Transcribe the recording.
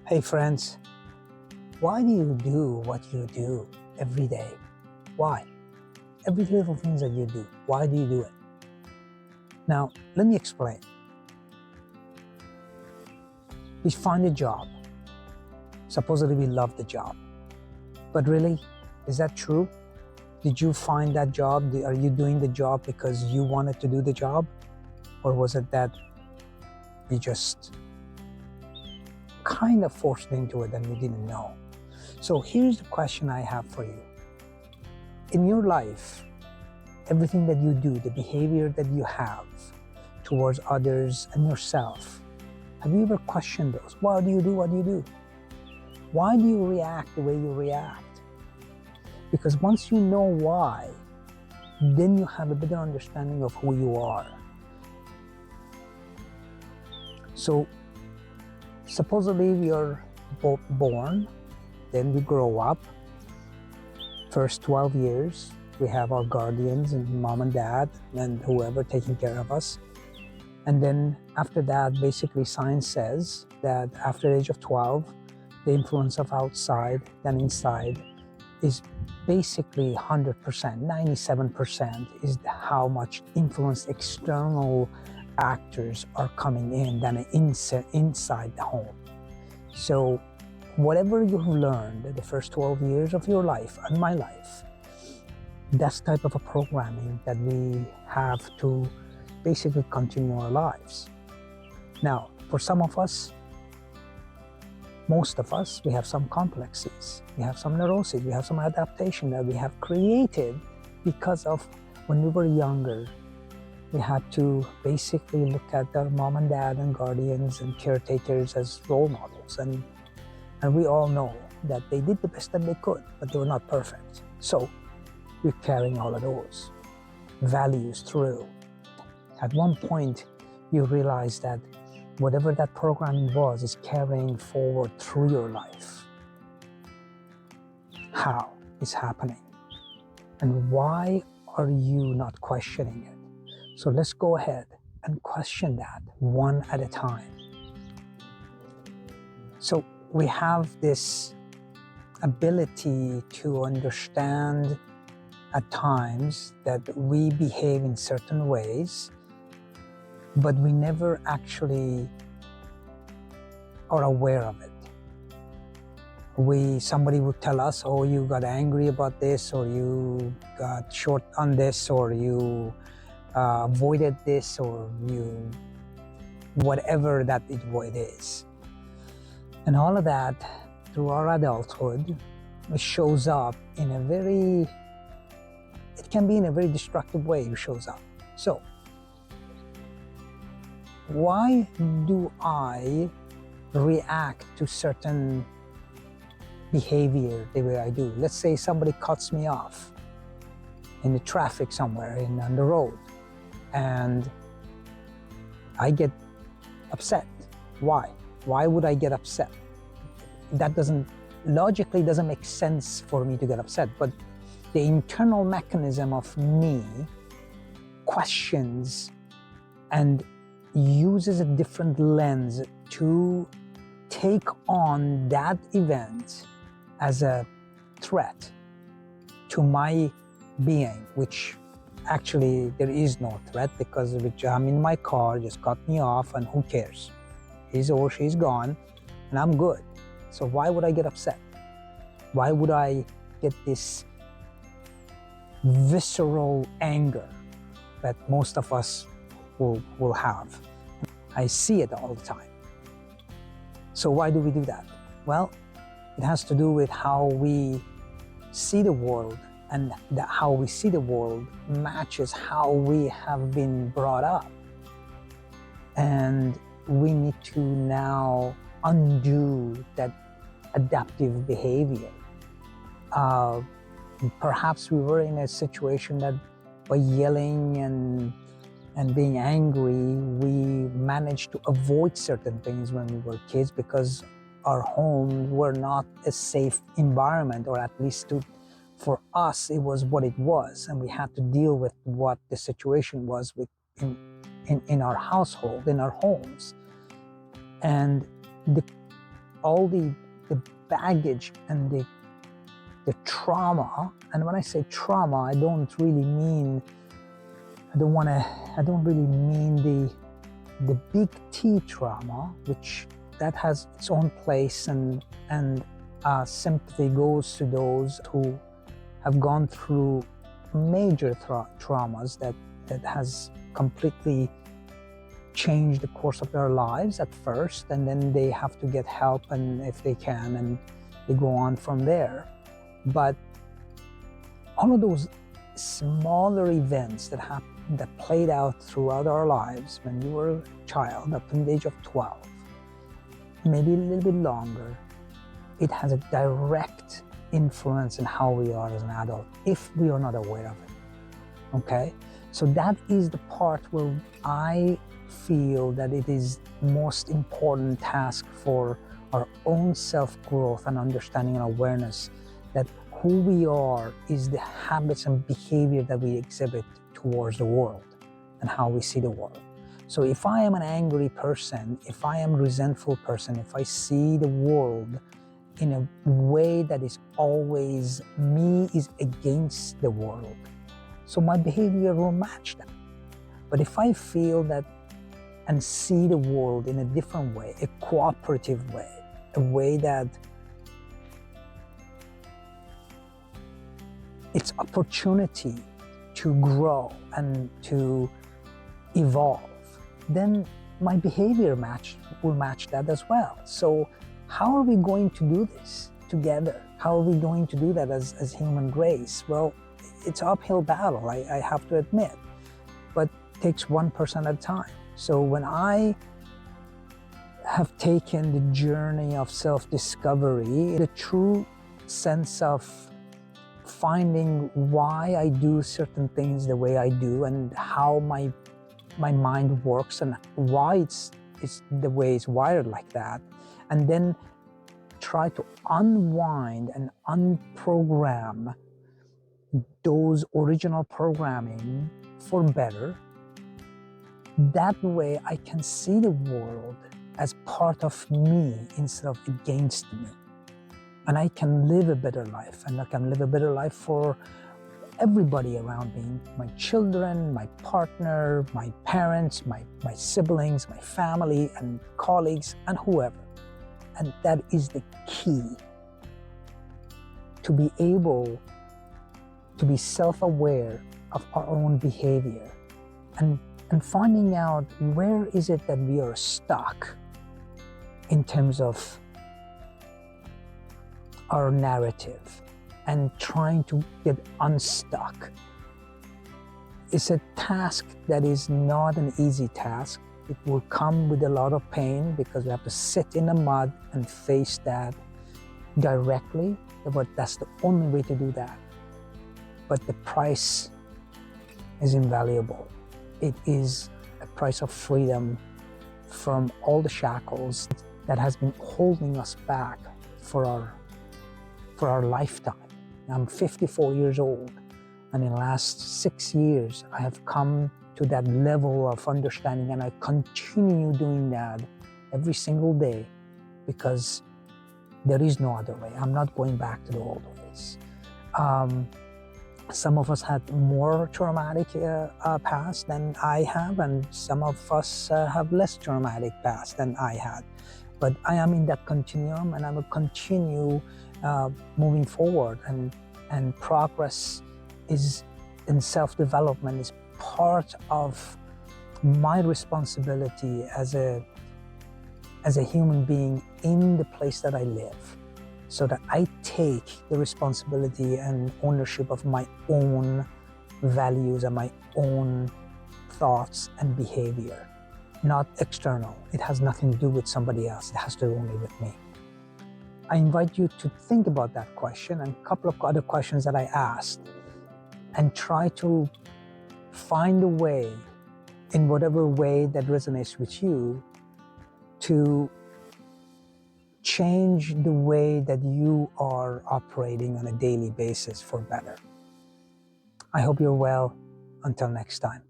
Hey friends, why do you do what you do every day? Why? Every little things that you do, why do you do it? Now, let me explain. We find a job. Supposedly we love the job. But really, is that true? Did you find that job? Are you doing the job because you wanted to do the job? Or was it that you just kind of forced into it and you didn't know? So here's the question I have for you. In your life, everything that you do, the behavior that you have towards others and yourself, have you ever questioned those? Why do you do what you do? Why do you react the way you react? Because once you know why, then you have a better understanding of who you are. So supposedly we are born, then we grow up. First 12 years, we have our guardians and mom and dad and whoever taking care of us. And then after that, basically science says that after the age of 12, the influence of outside than inside is basically 100%, 97% is how much influence external actors are coming in than inside the home. So whatever you've learned the first 12 years of your life and my life, that's type of a programming that we have to basically continue our lives. Now, for some of us, most of us, we have some complexes, we have some neuroses, we have some adaptation that we have created because of when we were younger. We had to basically look at our mom and dad and guardians and caretakers as role models. And we all know that they did the best that they could, but they were not perfect. So we're carrying all of those values through. At one point, you realize that whatever that programming was is carrying forward through your life. How is happening? And why are you not questioning it? So let's go ahead and question that one at a time. So we have this ability to understand at times that we behave in certain ways, but we never actually are aware of it. Somebody would tell us, oh, you got angry about this, or you got short on this, or you avoided this, or you whatever that it is. And all of that through our adulthood, it shows up in a very, it can be in a very destructive way it shows up. So why do I react to certain behavior the way I do? Let's say somebody cuts me off in the traffic somewhere on the road, and I get upset. Why? Why would I get upset? That logically doesn't make sense for me to get upset, but the internal mechanism of me questions and uses a different lens to take on that event as a threat to my being, which actually there is no threat, because I'm in my car, just cut me off, and who cares? He's or she's gone, and I'm good. So why would I get upset? Why would I get this visceral anger that most of us will have? I see it all the time. So why do we do that? Well, it has to do with how we see the world, and how we see the world matches how we have been brought up. And we need to now undo that adaptive behavior. Perhaps we were in a situation that by yelling and being angry, we managed to avoid certain things when we were kids because our homes were not a safe environment, or at least for us, it was what it was, and we had to deal with what the situation was in our household, in our homes. And all the baggage and the trauma. And when I say trauma, I don't really mean the big T trauma, which that has its own place, and sympathy goes to those who have gone through major traumas that has completely changed the course of their lives at first, and then they have to get help, and if they can, and they go on from there. But all of those smaller events that played out throughout our lives when we were a child, up to the age of 12, maybe a little bit longer, it has a direct influence in how we are as an adult if we are not aware of it. Okay? So that is the part where I feel that it is the most important task for our own self-growth and understanding and awareness that who we are is the habits and behavior that we exhibit towards the world and how we see the world. So if I am an angry person, if I am a resentful person, if I see the world in a way that is always me is against the world, so my behavior will match that. But if I feel that and see the world in a different way, a cooperative way, a way that it's opportunity to grow and to evolve, then my behavior will match that as well. So how are we going to do this together? How are we going to do that as human race? Well, it's an uphill battle, I have to admit, but it takes one person at a time. So when I have taken the journey of self-discovery, the true sense of finding why I do certain things the way I do and how my mind works and why it's the way it's wired like that, and then try to unwind and unprogram those original programming for better. That way I can see the world as part of me instead of against me. And I can live a better life, and I can live a better life for everybody around me, my children, my partner, my parents, my siblings, my family and colleagues and whoever. And that is the key to be able to be self-aware of our own behavior and finding out where is it that we are stuck in terms of our narrative and trying to get unstuck. It's a task that is not an easy task. It will come with a lot of pain because we have to sit in the mud and face that directly, but that's the only way to do that. But the price is invaluable. It is a price of freedom from all the shackles that has been holding us back for our lifetime. I'm 54 years old, and in the last 6 years, I have come to that level of understanding, and I continue doing that every single day because there is no other way. I'm not going back to the old ways. Some of us had more traumatic past than I have, and some of us have less traumatic past than I had. But I am in that continuum, and I will continue moving forward, and progress is in self-development is part of my responsibility as a human being in the place that I live, so that I take the responsibility and ownership of my own values and my own thoughts and behavior, not external. It has nothing to do with somebody else. It has to do only with me. I invite you to think about that question and a couple of other questions that I asked, and try to find a way, in whatever way that resonates with you, to change the way that you are operating on a daily basis for better. I hope you're well. Until next time.